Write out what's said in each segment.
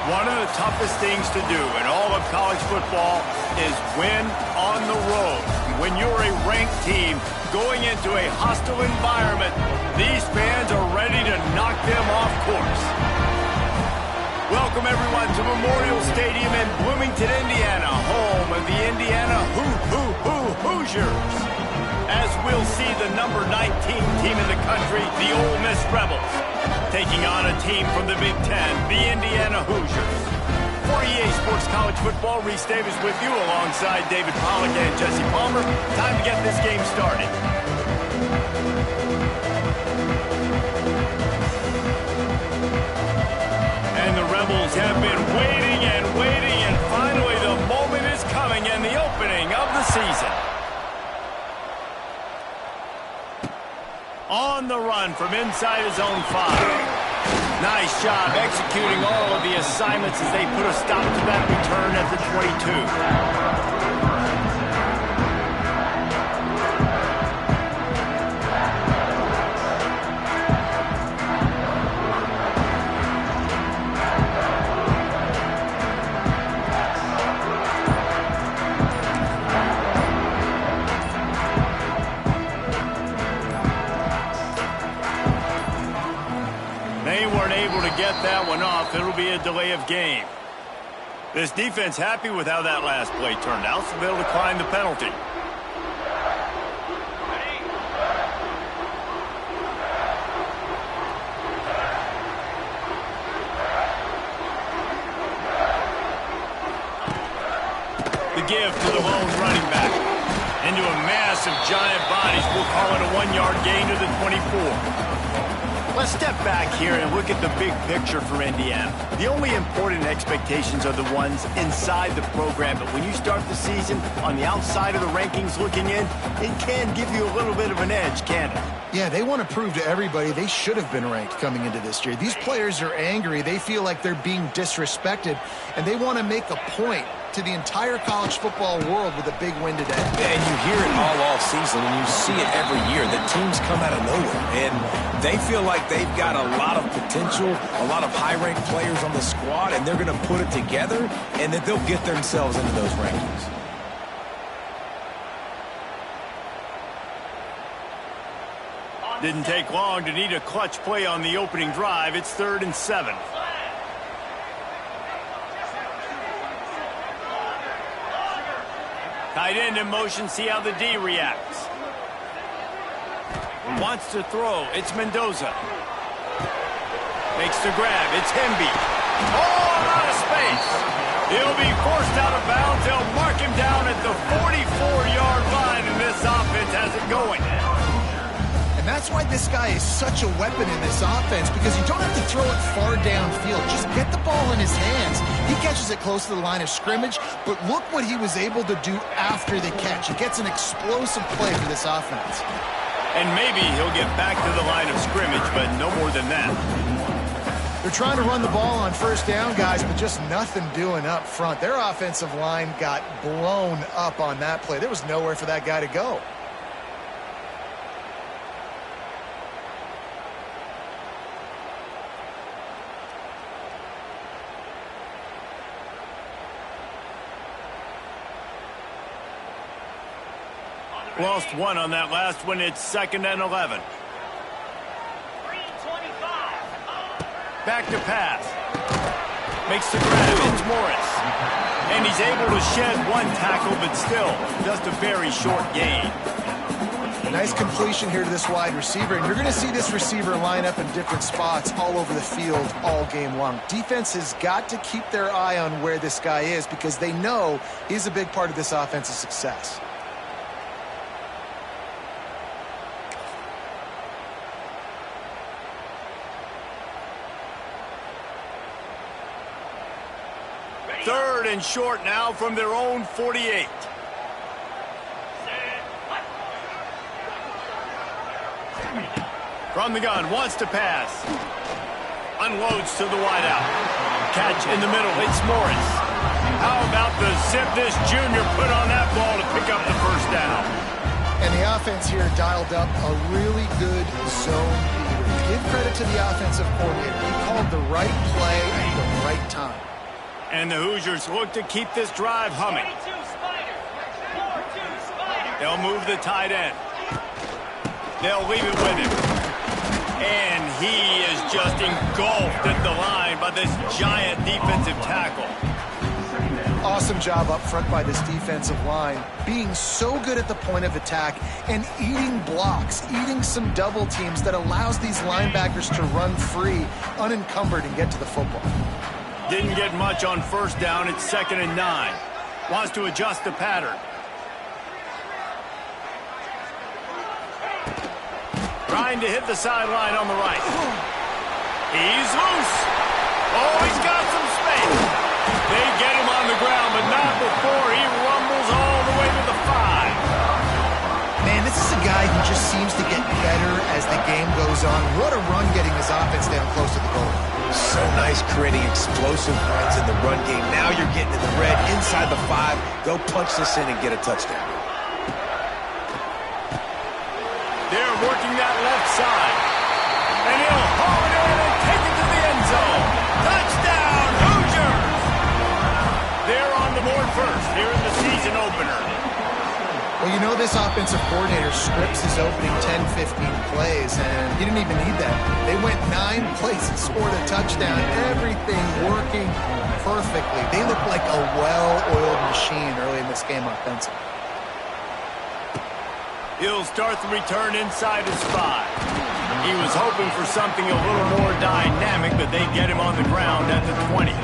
One of the toughest things to do in all of college football is win on the road. When you're a ranked team going into a hostile environment, these fans are ready to knock them off course. Welcome, everyone, to Memorial Stadium in Bloomington, Indiana, home of the Indiana Hoosiers. As we'll see the number 19 team in the country, the Ole Miss Rebels, taking on a team from the Big Ten, the Indiana Hoosiers. For EA Sports College Football, Reese Davis with you alongside David Pollack and Jesse Palmer. Time to get this game started. And the Rebels have been waiting, and finally the moment is coming and the opening of the season. On the run from inside his own 5. Nice job executing all of the assignments as they put a stop to that return at the 22. Get that one off. It'll be a delay of game. This defense happy with how that last play turned out, so they'll decline the penalty. The give to the lone running back. Into a mass of giant bodies. We'll call it a 1-yard gain to the 24. Let's step back here and look at the big picture for Indiana. The only important expectations are the ones inside the program, but when you start the season on the outside of the rankings looking in, it can give you a little bit of an edge, can't it? Yeah, they want to prove to everybody they should have been ranked coming into this year. These players are angry. They feel like they're being disrespected, and they want to make a point to the entire college football world with a big win today. Yeah, and you hear it all season, and you see it every year. The teams come out of nowhere, and they feel like they've got a lot of potential, a lot of high-ranked players on the squad, and they're going to put it together, and that they'll get themselves into those rankings. Didn't take long to need a clutch play on the opening drive. It's 3rd and 7. Tight end in motion, see how the D reacts. Wants to throw, it's Mendoza. Makes the grab, it's Hemby. Oh, out of space. He'll be forced out of bounds. They'll mark him down at the 44-yard line, and this offense has it going. And that's why this guy is such a weapon in this offense, because you don't have to throw it far downfield. Just get the ball in his hands. He catches it close to the line of scrimmage, but look what he was able to do after the catch. He gets an explosive play for this offense. And maybe he'll get back to the line of scrimmage, but no more than that. They're trying to run the ball on first down, guys, but just nothing doing up front. Their offensive line got blown up on that play. There was nowhere for that guy to go. Lost one on that last one. It's 2nd and 11. Back to pass. Makes the grab. It's Morris. And he's able to shed one tackle, but still just a very short gain. Nice completion here to this wide receiver, and you're going to see this receiver line up in different spots all over the field all game long. Defense has got to keep their eye on where this guy is, because they know he's a big part of this offense's success. Third and short now from their own 48. From the gun, wants to pass. Unloads to the wideout. Catch in the middle, it's Morris. How about the zip this junior put on that ball to pick up the first down? And the offense here dialed up a really good zone beater. Give credit to the offensive coordinator. He called the right play at the right time. And the Hoosiers look to keep this drive humming. They'll move the tight end. They'll leave it with him. And he is just engulfed at the line by this giant defensive tackle. Awesome job up front by this defensive line, being so good at the point of attack and eating blocks, eating some double teams that allows these linebackers to run free, unencumbered, and get to the football. Didn't get much on first down. It's 2nd and 9. Wants to adjust the pattern. Trying to hit the sideline on the right. He's loose. Oh, he's got some space. They get him on the ground, but not before he rumbles all the way to the 5. Man, this is a guy who just seems to get better as the game goes on. What a run getting his offense down close to the goal. So nice creating explosive runs in the run game. Now you're getting in the red inside the 5. Go punch this in and get a touchdown. They're working that left side. And he'll haul it in and take it to the end zone. Touchdown, Hoosiers! They're on the board first here in the season opener. Well, you know this offensive coordinator scripts his opening 10, 15 plays, and he didn't even need that. They went 9 plays and scored a touchdown. Everything working perfectly. They look like a well-oiled machine early in this game offensively. He'll start the return inside his 5. He was hoping for something a little more dynamic, but they get him on the ground at the 20.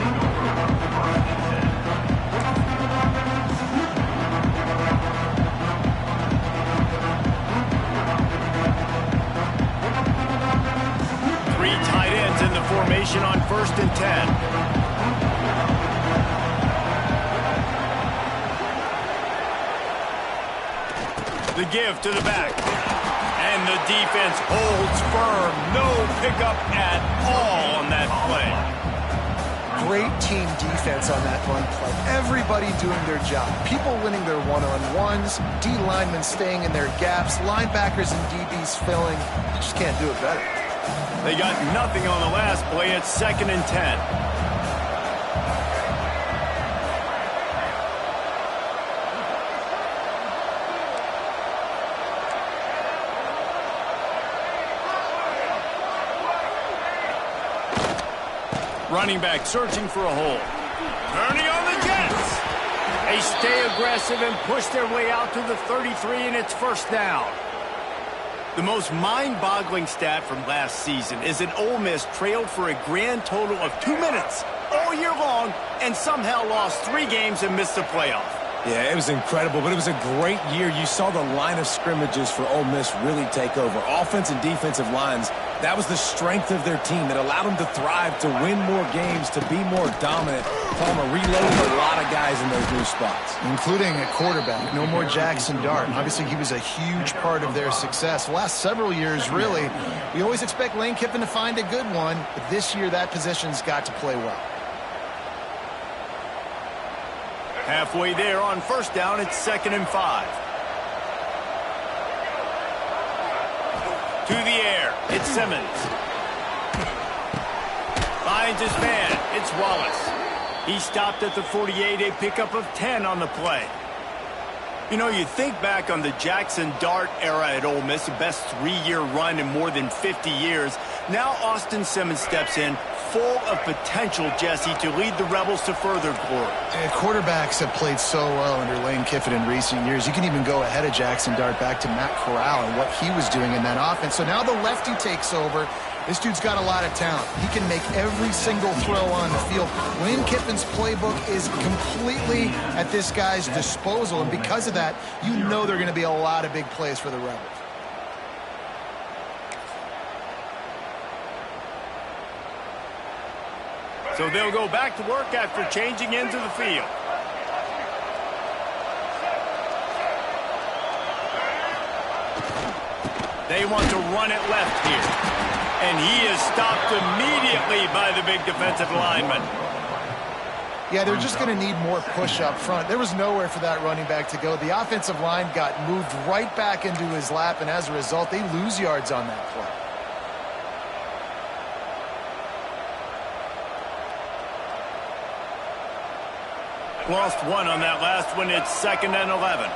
Three tight ends in the formation on 1st and 10. The give to the back. And the defense holds firm. No pickup at all on that play. Great team defense on that run play. Everybody doing their job. People winning their one-on-ones, D linemen staying in their gaps, linebackers and DBs filling. You just can't do it better. They got nothing on the last play. It's 2nd and 10. Running back searching for a hole. Turning on the Jets. They stay aggressive and push their way out to the 33, and it's 1st down. The most mind-boggling stat from last season is that Ole Miss trailed for a grand total of 2 minutes all year long and somehow lost 3 games and missed the playoff. Yeah, it was incredible, but it was a great year. You saw the line of scrimmages for Ole Miss really take over. Offense and defensive lines, that was the strength of their team that allowed them to thrive, to win more games, to be more dominant. Palmer reloaded a lot of guys in those new spots. Including at quarterback. No more Jackson Dart. Obviously, he was a huge part of their success. The last several years, really, we always expect Lane Kiffin to find a good one, but this year that position's got to play well. Halfway there on 1st down, it's 2nd and 5. To the air, it's Simmons. Finds his man, it's Wallace. He stopped at the 48, a pickup of 10 on the play. You know, you think back on the Jackson Dart era at Ole Miss, the best 3-year run in more than 50 years. Now Austin Simmons steps in, full of potential, Jesse, to lead the Rebels to further glory. Quarterbacks have played so well under Lane Kiffin in recent years. You can even go ahead of Jackson Dart back to Matt Corral and what he was doing in that offense. So now the lefty takes over. This dude's got a lot of talent. He can make every single throw on the field. Lane Kiffin's playbook is completely at this guy's disposal, and because of that, you know there are going to be a lot of big plays for the Rebels. So they'll go back to work after changing into the field. They want to run it left here. And he is stopped immediately by the big defensive lineman. Yeah, they're just going to need more push up front. There was nowhere for that running back to go. The offensive line got moved right back into his lap, and as a result, they lose yards on that play. Lost one on that last one. It's 2nd and 11.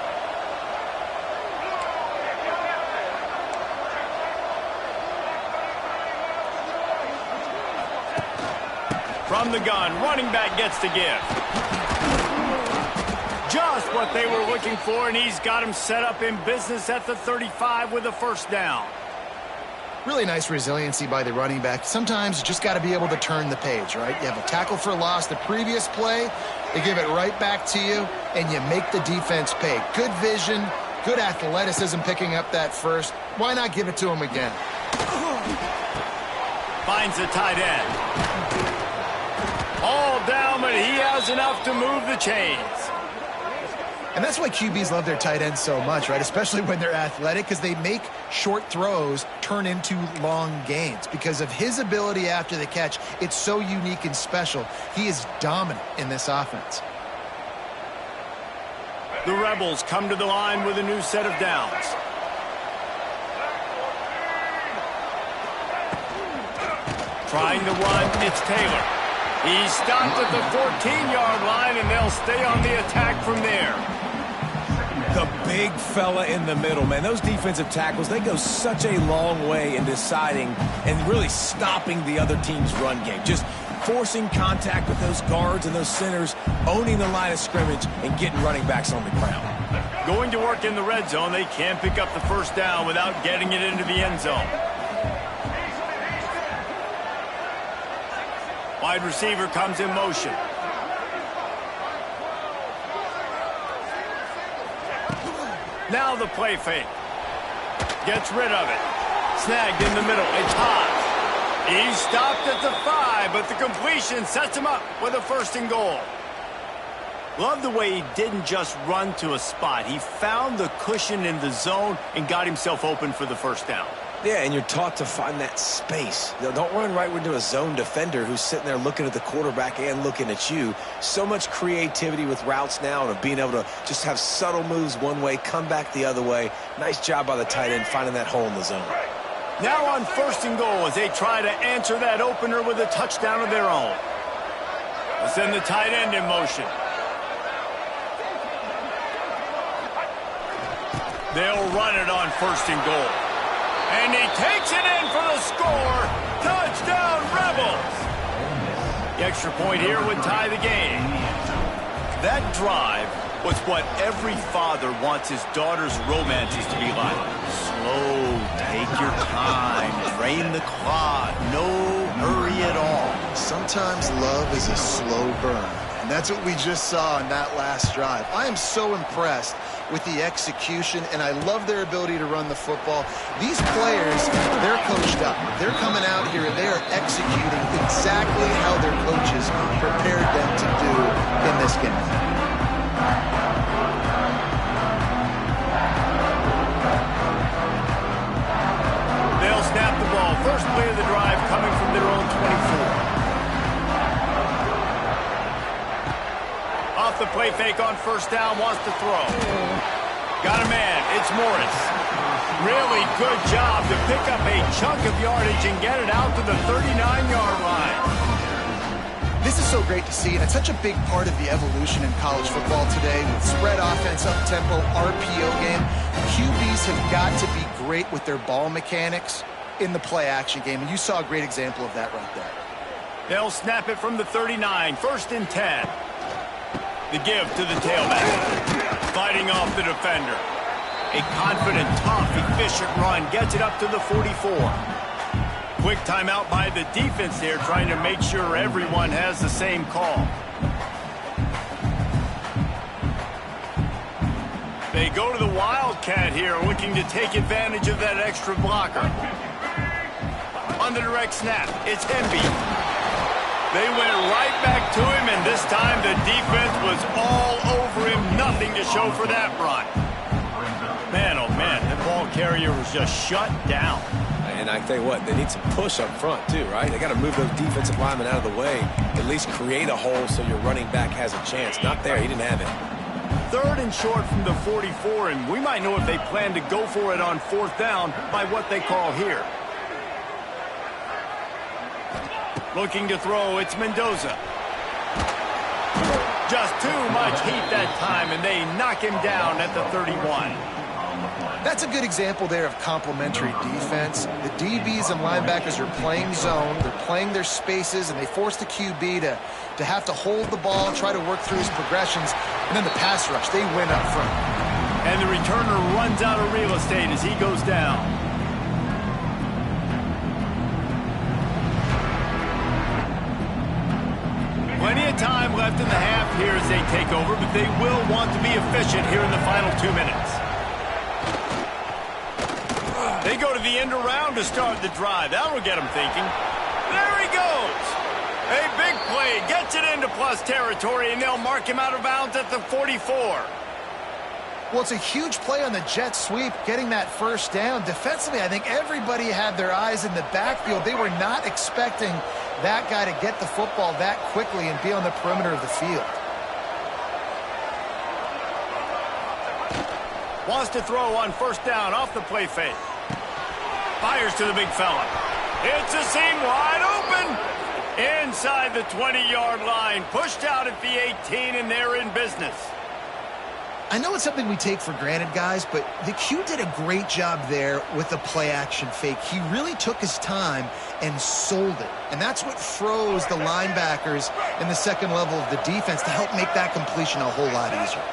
From the gun, running back gets the give. Just what they were looking for, and he's got him set up in business at the 35 with a first down. Really nice resiliency by the running back. Sometimes you just got to be able to turn the page, right? You have a tackle for loss the previous play, they give it right back to you, and you make the defense pay. Good vision, good athleticism picking up that first. Why not give it to him again? Finds the tight end. All down, but he has enough to move the chains. And that's why QBs love their tight ends so much, right? Especially when they're athletic, because they make short throws turn into long gains. Because of his ability after the catch, it's so unique and special. He is dominant in this offense. The Rebels come to the line with a new set of downs. Trying to run, it's Taylor. He's stopped at the 14-yard line, and they'll stay on the attack from there. The big fella in the middle, man. Those defensive tackles, they go such a long way in deciding and really stopping the other team's run game. Just forcing contact with those guards and those centers, owning the line of scrimmage, and getting running backs on the ground. Going to work in the red zone, they can't pick up the first down without getting it into the end zone. Wide receiver comes in motion. Now the play fake. Gets rid of it. Snagged in the middle. It's hot. He stopped at the 5, but the completion sets him up with a 1st and goal. Love the way he didn't just run to a spot. He found the cushion in the zone and got himself open for the first down. Yeah, and you're taught to find that space. Don't run right into a zone defender who's sitting there looking at the quarterback and looking at you. So much creativity with routes now and of being able to just have subtle moves one way, come back the other way. Nice job by the tight end finding that hole in the zone. Now on 1st and goal as they try to answer that opener with a touchdown of their own. Let's send the tight end in motion. They'll run it on 1st and goal. And he takes it in for the score. Touchdown, Rebels. The extra point here would tie the game. That drive was what every father wants his daughter's romances to be like. Slow, take your time, drain the clock, no hurry at all. Sometimes love is a slow burn. And that's what we just saw in that last drive. I am so impressed with the execution, and I love their ability to run the football. These players, they're coached up. They're coming out here, and they are executing exactly how their coaches prepared them to do in this game. They'll snap the ball. First play of the drive coming from their own 24. Off the play fake on 1st down, wants to throw. Got a man, it's Morris. Really good job to pick up a chunk of yardage and get it out to the 39-yard line. This is so great to see, and it's such a big part of the evolution in college football today with spread offense, up-tempo, RPO game. QBs have got to be great with their ball mechanics in the play-action game, and you saw a great example of that right there. They'll snap it from the 39, 1st and 10. The give to the tailback. Fighting off the defender. A confident, tough, efficient run gets it up to the 44. Quick timeout by the defense there, trying to make sure everyone has the same call. They go to the Wildcat here, looking to take advantage of that extra blocker. On the direct snap, it's Hemby. They went right back to him, and this time the defense was all over him. Nothing to show for that run. Man, oh man, the ball carrier was just shut down. And I tell you what, they need some push up front too, right? They got to move those defensive linemen out of the way, at least create a hole so your running back has a chance. Not there, he didn't have it. 3rd and short from the 44, and we might know if they plan to go for it on 4th down by what they call here. Looking to throw, it's Mendoza. Just too much heat that time, and they knock him down at the 31. That's a good example there of complementary defense. The DBs and linebackers are playing zone, they're playing their spaces, and they force the QB to have to hold the ball, try to work through his progressions, and then the pass rush, they win up front. And the returner runs out of real estate as he goes down. Plenty of time left in the half here as they take over, but they will want to be efficient here in the final 2 minutes. They go to the end around to start the drive. That'll get them thinking. There he goes. A big play. Gets it into plus territory, and they'll mark him out of bounds at the 44. Well, it's a huge play on the jet sweep, getting that first down. Defensively, I think everybody had their eyes in the backfield. They were not expecting that guy to get the football that quickly and be on the perimeter of the field. Wants to throw on first down off the play fake. Fires to the big fella. It's a seam wide open. Inside the 20-yard line. Pushed out at the 18, and they're in business. I know it's something we take for granted, guys, but the Q did a great job there with the play-action fake. He really took his time and sold it. And that's what froze the linebackers in the second level of the defense to help make that completion a whole lot easier.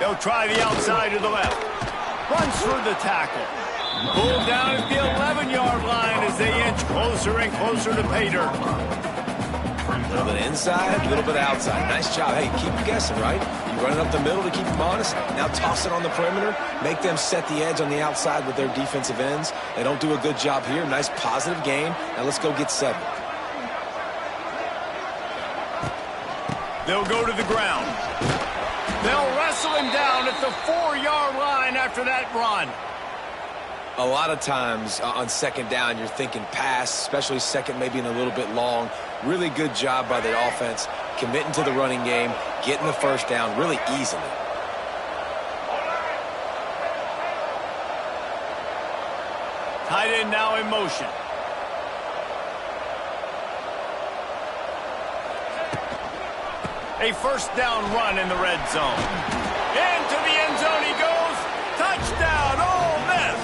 They'll try the outside to the left. Runs through the tackle. Pulled down at the 11-yard line as they inch closer and closer to pay dirt. A little bit inside, a little bit outside. Nice job. Hey, keep them guessing, right? You run it up the middle to keep them honest. Now toss it on the perimeter. Make them set the edge on the outside with their defensive ends. They don't do a good job here. Nice positive game. Now let's go get 7. They'll go to the ground. They'll wrestle him down at the 4-yard line after that run. A lot of times on second down, you're thinking pass, especially second maybe in a little bit long. Really good job by the offense, committing to the running game, getting the first down really easily. Tight end now in motion. A first down run in the red zone. Into the end zone he goes. Touchdown, Ole Miss.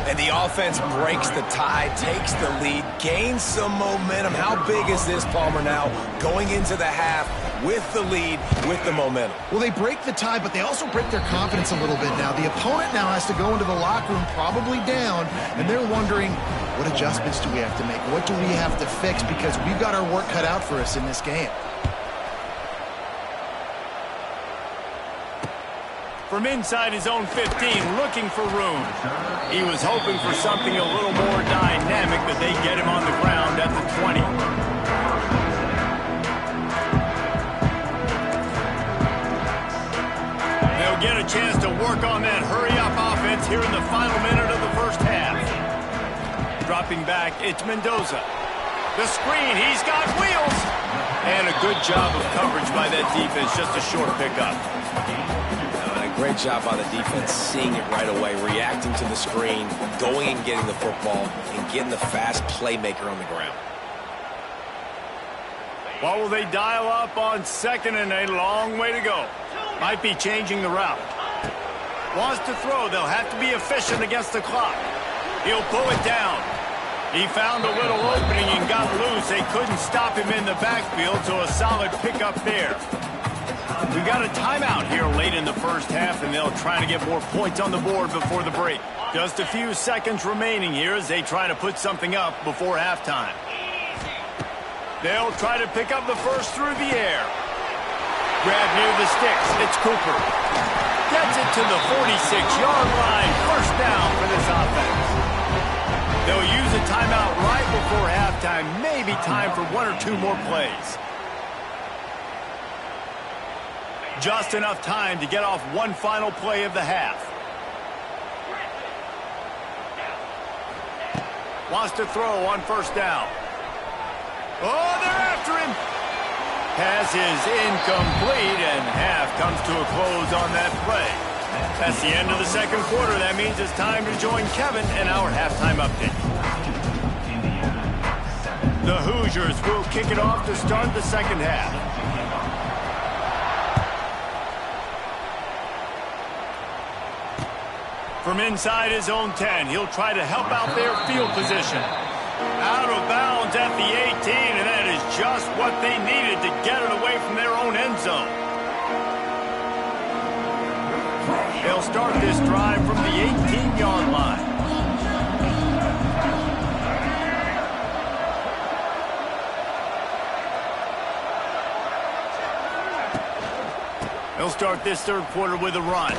And the offense breaks the tie, takes the lead, gains some momentum. How big is this, Palmer, now going into the half with the lead, with the momentum? Well, they break the tie, but they also break their confidence a little bit now. The opponent now has to go into the locker room probably down, and they're wondering, what adjustments do we have to make? What do we have to fix? Because we've got our work cut out for us in this game. From inside his own 15, looking for room. He was hoping for something a little more dynamic, but they get him on the ground at the 20. They'll get a chance to work on that hurry-up offense here in the final minute of the first half. Dropping back, it's Mendoza. The screen, he's got wheels. And a good job of coverage by that defense, just a short pickup. Great job by the defense, seeing it right away, reacting to the screen, going and getting the football, and getting the fast playmaker on the ground. What will they dial up on second and a long way to go? Might be changing the route. Wants to throw. They'll have to be efficient against the clock. He'll pull it down. He found a little opening and got loose. They couldn't stop him in the backfield, so a solid pickup there. We've got a timeout here late in the first half, and they'll try to get more points on the board before the break. Just a few seconds remaining here as they try to put something up before halftime. They'll try to pick up the first through the air. Grab near the sticks. It's Cooper. Gets it to the 46-yard line. First down for this offense. They'll use a timeout right before halftime. Maybe time for 1 or 2 more plays. Just enough time to get off one final play of the half. Wants to throw on first down. Oh, they're after him. Pass is incomplete, and half comes to a close on that play. That's the end of the second quarter. That means it's time to join Kevin in our halftime update. The Hoosiers will kick it off to start the second half. From inside his own 10, he'll try to help out their field position. Out of bounds at the 18, and that is just what they needed to get it away from their own end zone. They'll start this drive from the 18-yard line. They'll start this third quarter with a run.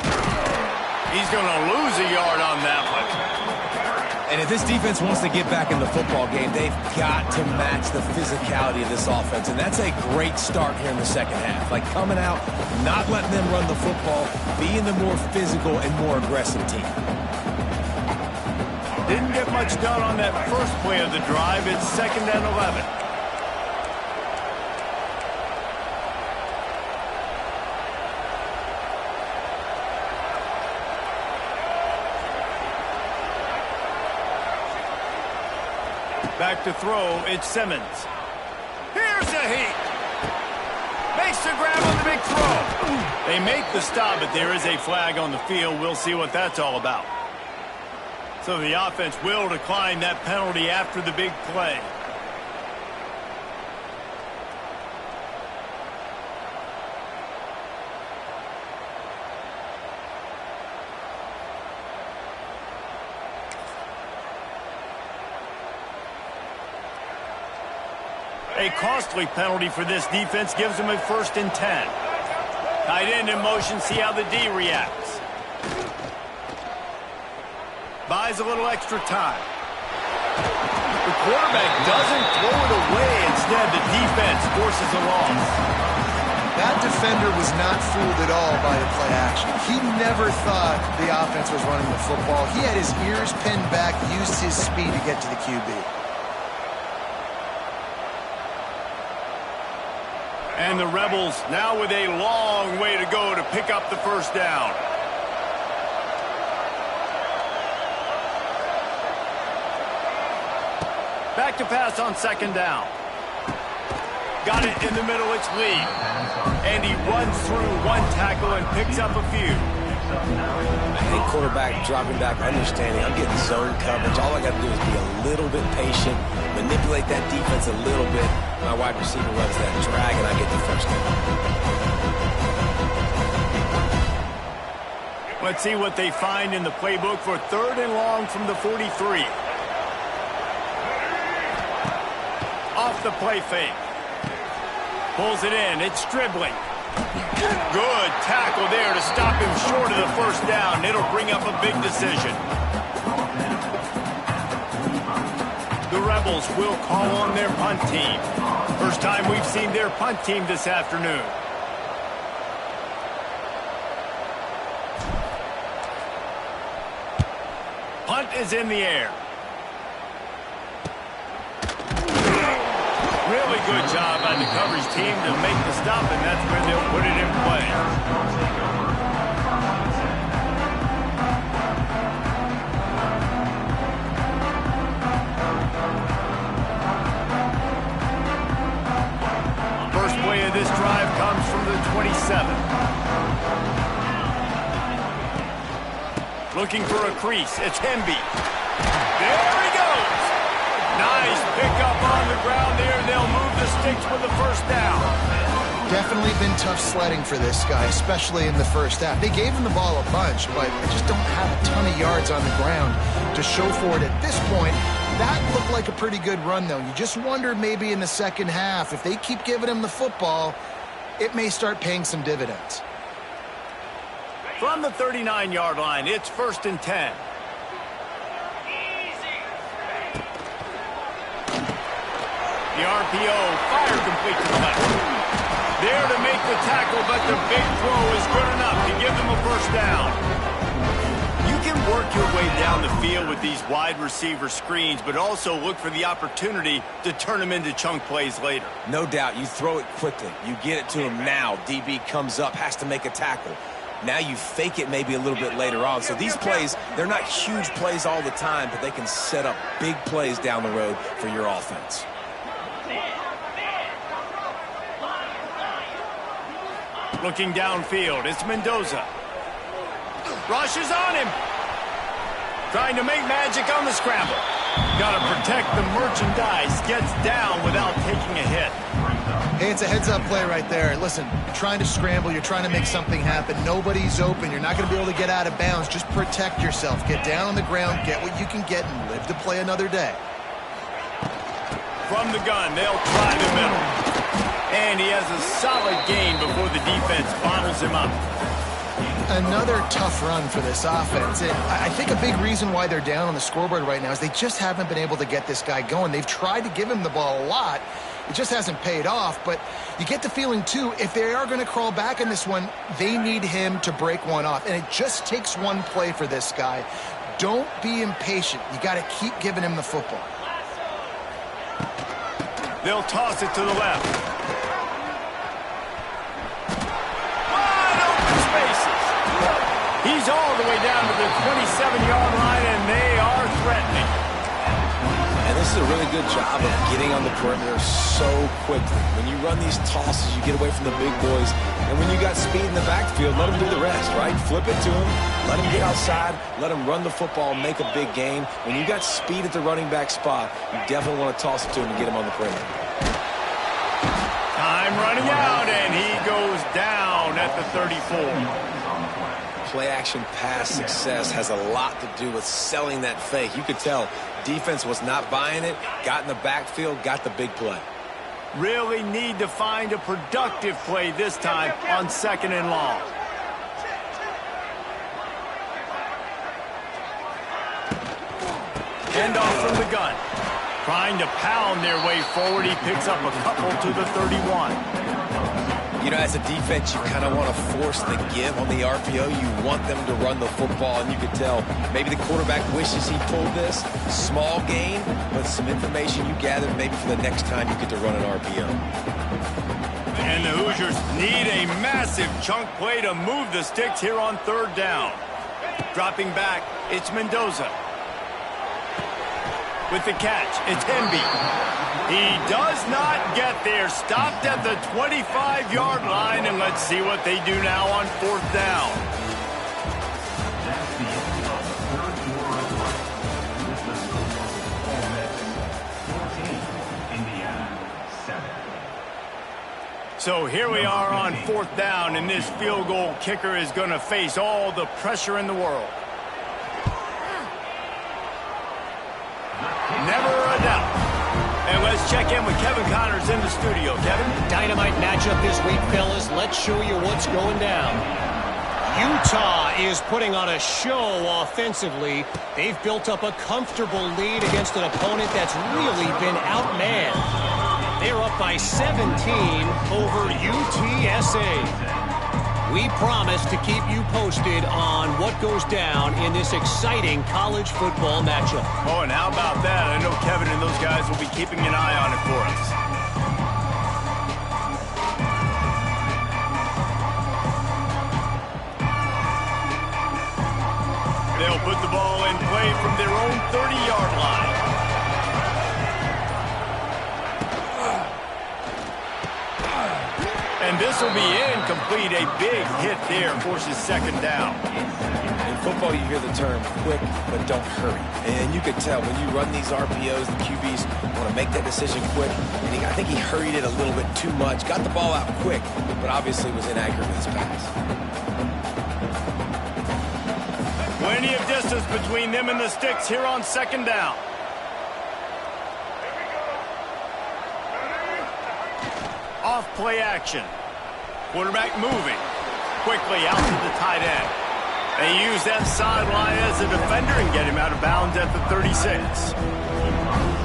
He's going to lose a yard on that one. And if this defense wants to get back in the football game, they've got to match the physicality of this offense. And that's a great start here in the second half. Like coming out, not letting them run the football, being the more physical and more aggressive team. Didn't get much done on that first play of the drive. It's 2nd and 11. Back to throw, it's Simmons. Here's a heat. Makes the grab on the big throw. They make the stop, but there is a flag on the field. We'll see what that's all about. So the offense will decline that penalty after the big play. A costly penalty for this defense gives them a 1st and 10. Tight end in motion, see how the D reacts. Buys a little extra time. The quarterback doesn't throw it away. Instead, the defense forces a loss. That defender was not fooled at all by the play action. He never thought the offense was running the football. He had his ears pinned back, used his speed to get to the QB. And the Rebels now with a long way to go to pick up the first down. Back to pass on 2nd down. Got it in the middle, it's Lee. And he runs through one tackle and picks up a few. Hey, quarterback dropping back, understanding I'm getting zone coverage. All I got to do is be a little bit patient, manipulate that defense a little bit. My wide receiver runs that drag, and I get the first down. Let's see what they find in the playbook for 3rd and long from the 43. Off the play fake. Pulls it in. It's Stribling. Good tackle there to stop him short of the first down. It'll bring up a big decision. The Rebels will call on their punt team. First time we've seen their punt team this afternoon. Punt is in the air. Really good job by the coverage team to make the stop, and that's where they'll put it in play. First play of this drive comes from the 27. Looking for a crease. It's Hemby. There he goes. Nice pickup on the ground there. They'll move the sticks with the first down. Definitely been tough sledding for this guy, especially in the first half. They gave him the ball a bunch, but they just don't have a ton of yards on the ground to show for it at this point. That looked like a pretty good run, though. You just wonder maybe in the second half, if they keep giving him the football, it may start paying some dividends. From the 39-yard line, it's 1st and 10. The RPO, fire complete to the left. There to make the tackle, but the big throw is good enough to give them a first down. You can can work your way down the field with these wide receiver screens, but also look for the opportunity to turn them into chunk plays later. No doubt. You throw it quickly. You get it to him now. DB comes up, has to make a tackle. Now you fake it maybe a little bit later on. So these plays, they're not huge plays all the time, but they can set up big plays down the road for your offense. Looking downfield, it's Mendoza. Rushes on him. Trying to make magic on the scramble. Got to protect the merchandise. Gets down without taking a hit. Hey, it's a heads-up play right there. Listen, you're trying to scramble. You're trying to make something happen. Nobody's open. You're not going to be able to get out of bounds. Just protect yourself. Get down on the ground. Get what you can get and live to play another day. From the gun, they'll try the middle. And he has a solid gain before the defense bottles him up. Another tough run for this offense. And I think a big reason why they're down on the scoreboard right now is they just haven't been able to get this guy going. They've tried to give him the ball a lot. It just hasn't paid off. But you get the feeling, too, if they are going to crawl back in this one, they need him to break one off. And it just takes one play for this guy. Don't be impatient. You got to keep giving him the football. They'll toss it to the left. He's all the way down to the 27-yard line, and they are threatening. And this is a really good job of getting on the perimeter so quickly. When you run these tosses, you get away from the big boys. And when you got speed in the backfield, let them do the rest, right? Flip it to them. Let them get outside. Let them run the football, make a big gain. When you got speed at the running back spot, you definitely want to toss it to him and get him on the perimeter. Time running out, and he goes down at the 34. Play-action pass success has a lot to do with selling that fake. You could tell defense was not buying it, got in the backfield, got the big play. Really need to find a productive play this time on 2nd and long. Handoff from the gun. Trying to pound their way forward. He picks up a couple to the 31. You know, as a defense, you kind of want to force the give on the RPO. You want them to run the football, and you can tell maybe the quarterback wishes he pulled this. Small gain, but some information you gathered maybe for the next time you get to run an RPO. And the Hoosiers need a massive chunk play to move the sticks here on 3rd down. Dropping back, it's Mendoza. With the catch, it's Hemby. He does not get there. Stopped at the 25-yard line, and let's see what they do now on 4th down. So here we are on 4th down, and this field goal kicker is going to face all the pressure in the world. Never a doubt. And let's check in with Kevin Connors in the studio. Kevin? Dynamite matchup this week, fellas. Let's show you what's going down. Utah is putting on a show offensively. They've built up a comfortable lead against an opponent that's really been outmanned. They're up by 17 over UTSA. We promise to keep you posted on what goes down in this exciting college football matchup. Oh, and how about that? I know Kevin and those guys will be keeping an eye on it for us. They'll put the ball in play from their own 30-yard line. And this will be incomplete. A big hit there forces 2nd down. In football, you hear the term quick, but don't hurry. And you can tell when you run these RPOs, the QBs want to make that decision quick. And I think he hurried it a little bit too much. Got the ball out quick, but obviously was inaccurate with his pass. Plenty of distance between them and the sticks here on 2nd down. Off play action. Quarterback moving. Quickly out to the tight end. They use that sideline as a defender and get him out of bounds at the 36.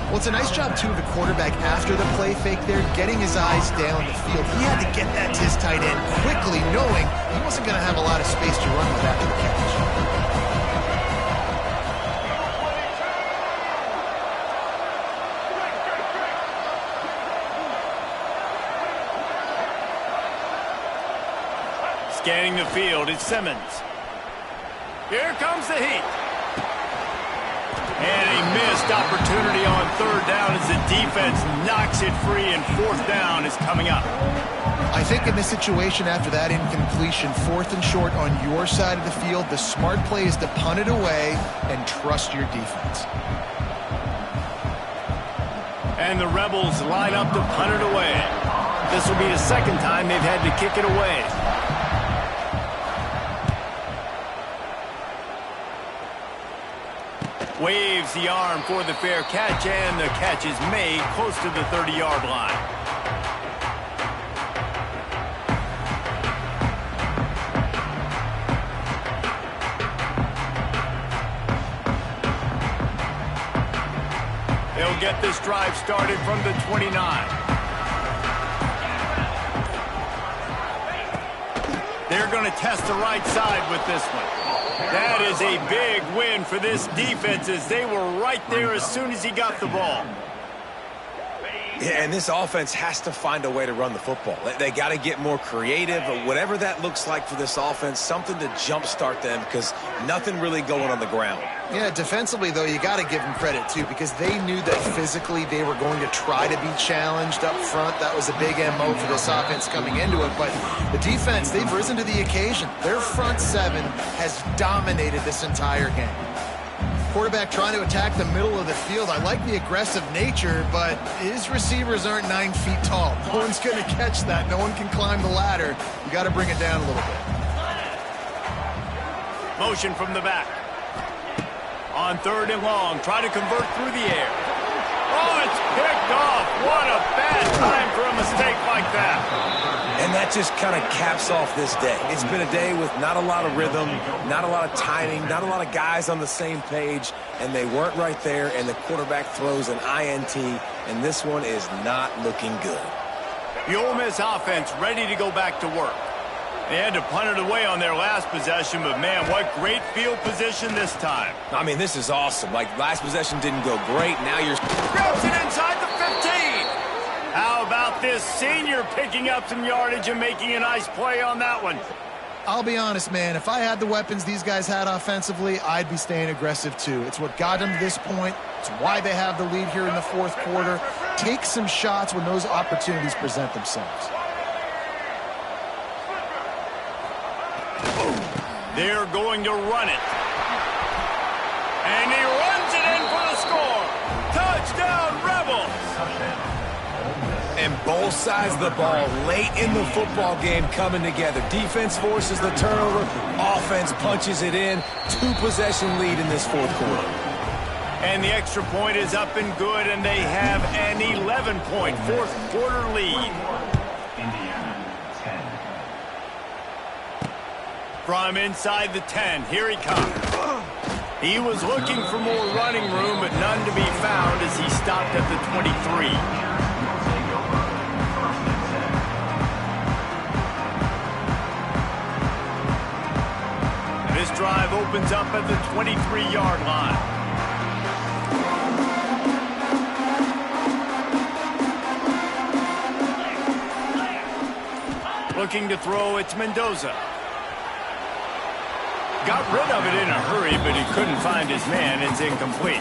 Well, it's a nice job, too, of the quarterback after the play fake there, getting his eyes down the field. He had to get that to his tight end quickly, knowing he wasn't going to have a lot of space to run with after the catch. Scanning the field, it's Simmons. Here comes the heat. And a missed opportunity on third down as the defense knocks it free, and fourth down is coming up. I think in this situation after that incompletion, 4th and short on your side of the field, the smart play is to punt it away and trust your defense. And the Rebels line up to punt it away. This will be the second time they've had to kick it away. Waves the arm for the fair catch, and the catch is made close to the 30-yard line. They'll get this drive started from the 29. They're going to test the right side with this one. That is a big win for this defense as they were right there as soon as he got the ball. Yeah, and this offense has to find a way to run the football. They got to get more creative, or whatever that looks like for this offense, something to jumpstart them because nothing really going on the ground. Yeah, defensively, though, you got to give them credit, too, because they knew that physically they were going to try to be challenged up front. That was a big MO for this offense coming into it. But the defense, they've risen to the occasion. Their front seven has dominated this entire game. Quarterback trying to attack the middle of the field. I like the aggressive nature, but his receivers aren't 9 feet tall. No one's going to catch that. No one can climb the ladder. You got to bring it down a little bit. Motion from the back. On 3rd and long, try to convert through the air. Oh, it's picked off. What a bad time for a mistake like that. And that just kind of caps off this day. It's been a day with not a lot of rhythm, not a lot of timing, not a lot of guys on the same page, and they weren't right there, and the quarterback throws an INT, and this one is not looking good. The Ole Miss offense ready to go back to work. They had to punt it away on their last possession, but, man, what great field position this time. I mean, this is awesome. Like, last possession didn't go great. Now you're... Grabs it inside the 15. How about this senior picking up some yardage and making a nice play on that one? I'll be honest, man. If I had the weapons these guys had offensively, I'd be staying aggressive, too. It's what got them to this point. It's why they have the lead here in the 4th quarter. Take some shots when those opportunities present themselves. They're going to run it. And he runs it in for the score. Touchdown, Rebels. And both sides of the ball late in the football game coming together. Defense forces the turnover. Offense punches it in. 2-possession lead in this 4th quarter. And the extra point is up and good, and they have an 11-point 4th quarter lead. From inside the 10, here he comes. He was looking for more running room, but none to be found as he stopped at the 23. This drive opens up at the 23-yard line. Looking to throw, it's Mendoza. Got rid of it in a hurry, but he couldn't find his man. It's incomplete.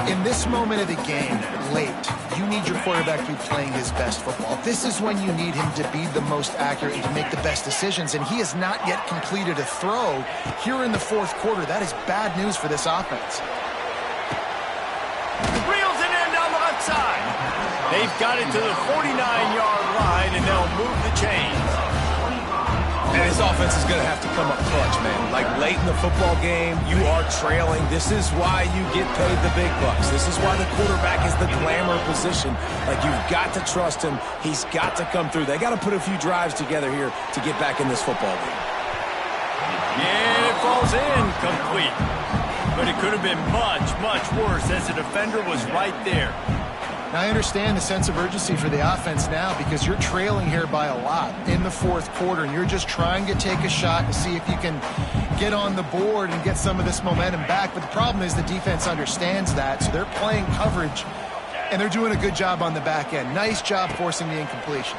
In this moment of the game, late, you need your quarterback to be playing his best football. This is when you need him to be the most accurate and to make the best decisions, and he has not yet completed a throw here in the 4th quarter. That is bad news for this offense. Reels it in down the left side. They've got it to the 49-yard line, and they'll move the chains. And his offense is going to have to come up clutch, man. Like, late in the football game, you are trailing. This is why you get paid the big bucks. This is why the quarterback is the glamour position. Like, you've got to trust him. He's got to come through. They got to put a few drives together here to get back in this football game. And it falls in complete. But it could have been much, much worse as the defender was right there. Now, I understand the sense of urgency for the offense now because you're trailing here by a lot in the 4th quarter, and you're just trying to take a shot to see if you can get on the board and get some of this momentum back. But the problem is the defense understands that, so they're playing coverage, and they're doing a good job on the back end. Nice job forcing the incompletion.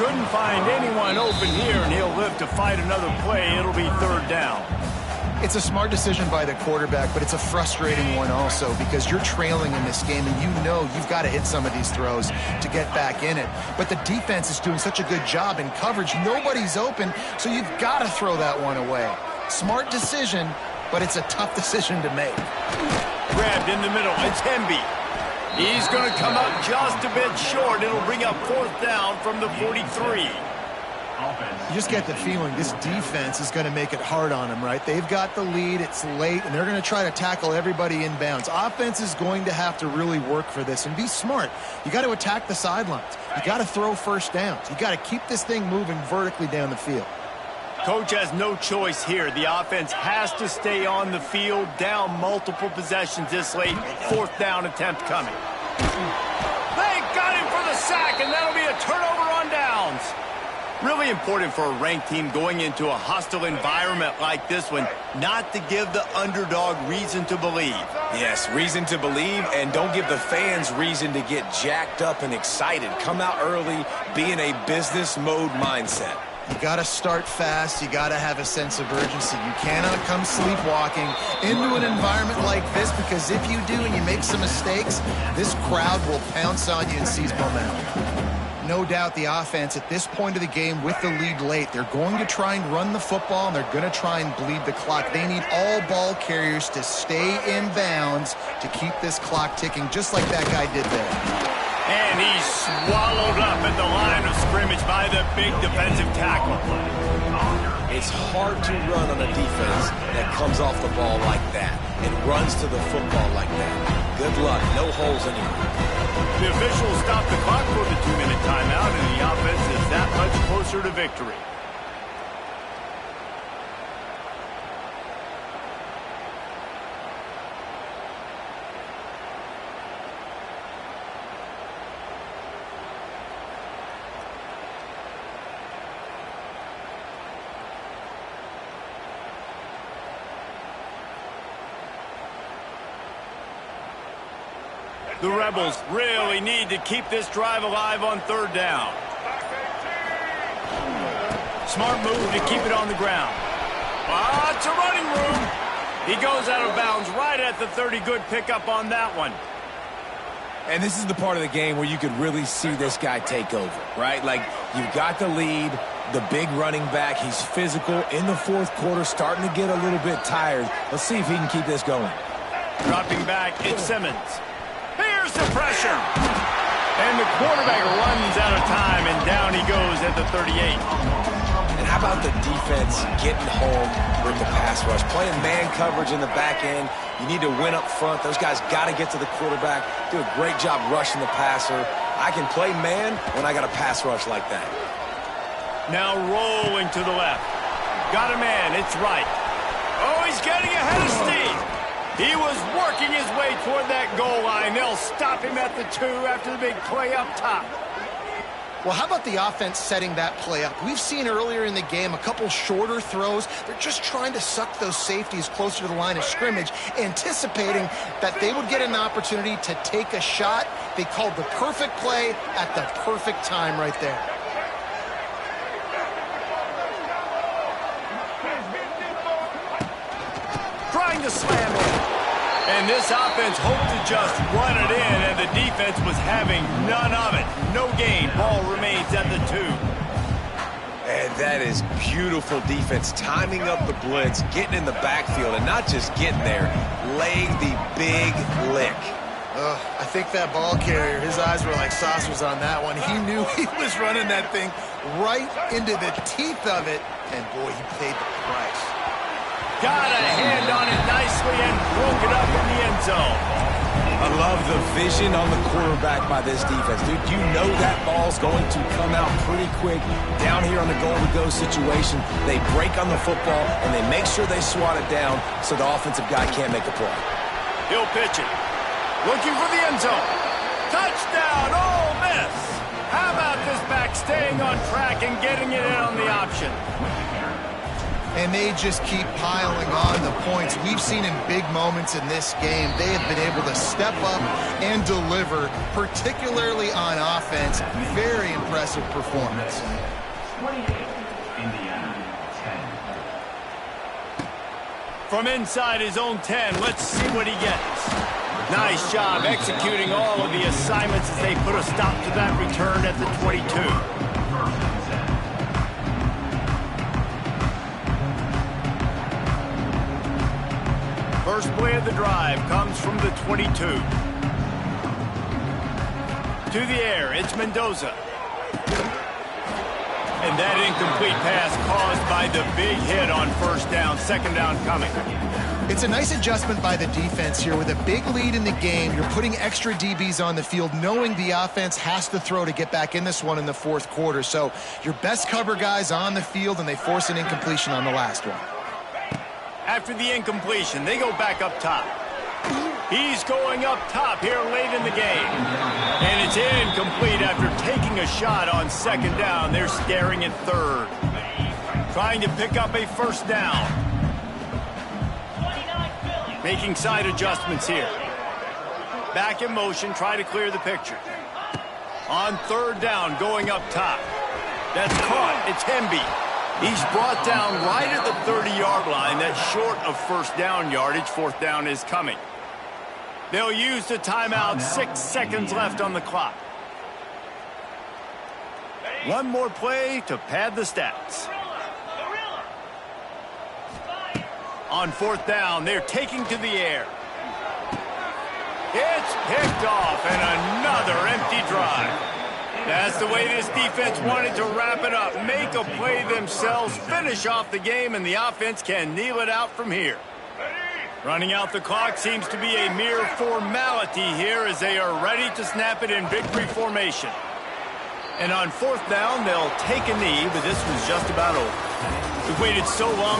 Couldn't find anyone open here, and he'll live to fight another play. It'll be third down. It's a smart decision by the quarterback, but it's a frustrating one also because you're trailing in this game, and you know you've got to hit some of these throws to get back in it. But the defense is doing such a good job in coverage. Nobody's open, so you've got to throw that one away. Smart decision, but it's a tough decision to make. Grabbed in the middle. It's Hemby. He's going to come up just a bit short. It'll bring up fourth down from the 43. You just get the feeling this defense is going to make it hard on them, right? They've got the lead, it's late, and they're going to try to tackle everybody inbounds. Offense is going to have to really work for this and be smart. You got to attack the sidelines. You got to throw first downs. You got to keep this thing moving vertically down the field. Coach has no choice here. The offense has to stay on the field, down multiple possessions this late. Fourth down attempt coming. They got him for the sack, and that'll be a turnover on downs. Really important for a ranked team going into a hostile environment like this one, not to give the underdog reason to believe. Yes, reason to believe, and don't give the fans reason to get jacked up and excited. Come out early, be in a business mode mindset. You got to start fast. You got to have a sense of urgency. You cannot come sleepwalking into an environment like this, because if you do and you make some mistakes, this crowd will pounce on you and seize momentum. No doubt the offense at this point of the game with the lead late, they're going to try and run the football, and they're going to try and bleed the clock. They need all ball carriers to stay in bounds to keep this clock ticking, just like that guy did there. And he's swallowed up at the line of scrimmage by the big defensive tackle. It's hard to run on a defense that comes off the ball like that and runs to the football like that. Good luck. No holes anywhere. The officials stopped the clock for the 2-minute timeout, and the offense is that much closer to victory. The Rebels really need to keep this drive alive on third down. Smart move to keep it on the ground. Lots of running room. He goes out of bounds right at the 30. Good pickup on that one. And this is the part of the game where you could really see this guy take over, right? Like, you've got the lead, the big running back. He's physical in the fourth quarter, starting to get a little bit tired. Let's see if he can keep this going. Dropping back, it's Simmons. Here's the pressure. And the quarterback runs out of time, and down he goes at the 38. And how about the defense getting home with the pass rush? Playing man coverage in the back end. You need to win up front. Those guys got to get to the quarterback. Do a great job rushing the passer. I can play man when I got a pass rush like that. Now rolling to the left. Got a man. It's right. Oh, he's getting ahead of steam. He was working his way toward that goal line. They'll stop him at the 2 after the big play up top. Well, how about the offense setting that play up? We've seen earlier in the game a couple shorter throws. They're just trying to suck those safeties closer to the line of scrimmage, anticipating that they would get an opportunity to take a shot. They called the perfect play at the perfect time right there. Trying to slam it. And this offense hoped to just run it in, and the defense was having none of it. No gain. Ball remains at the 2. And that is beautiful defense, timing up the blitz, getting in the backfield, and not just getting there, laying the big lick. I think that ball carrier, his eyes were like saucers on that one. He knew he was running that thing right into the teeth of it, and boy, he paid the price. Got a hand on it nicely and broke it up in the end zone. I love the vision on the quarterback by this defense. Dude, you know that ball's going to come out pretty quick. Down here on the goal-to-go situation, they break on the football, and they make sure they swat it down so the offensive guy can't make a play. He'll pitch it. Looking for the end zone. Touchdown, Ole Miss. How about this back staying on track and getting it in on the option? And they just keep piling on the points. We've seen in big moments in this game, they have been able to step up and deliver, particularly on offense. Very impressive performance. 28, Indiana, 10. From inside his own 10, let's see what he gets. Nice job executing all of the assignments as they put a stop to that return at the 22. First play of the drive comes from the 22. To the air, it's Mendoza. And that incomplete pass caused by the big hit on first down, second down coming. It's a nice adjustment by the defense here. With a big lead in the game, you're putting extra DBs on the field, knowing the offense has to throw to get back in this one in the fourth quarter. So your best cover guys on the field, and they force an incompletion on the last one. After the incompletion, they go back up top. He's going up top here late in the game. And it's incomplete after taking a shot on second down. They're staring at third. Trying to pick up a first down. Making side adjustments here. Back in motion, try to clear the picture. On third down, going up top. That's caught. It's Hemby. He's brought down right at the 30-yard line. That's short of first down yardage. Fourth down is coming. They'll use the timeout. 6 seconds left on the clock. One more play to pad the stats. On fourth down, they're taking to the air. It's picked off, and another empty drive. That's the way this defense wanted to wrap it up. Make a play themselves, finish off the game, and the offense can kneel it out from here. Running out the clock seems to be a mere formality here as they are ready to snap it in victory formation. And on fourth down, they'll take a knee, but this was just about over. We've waited so long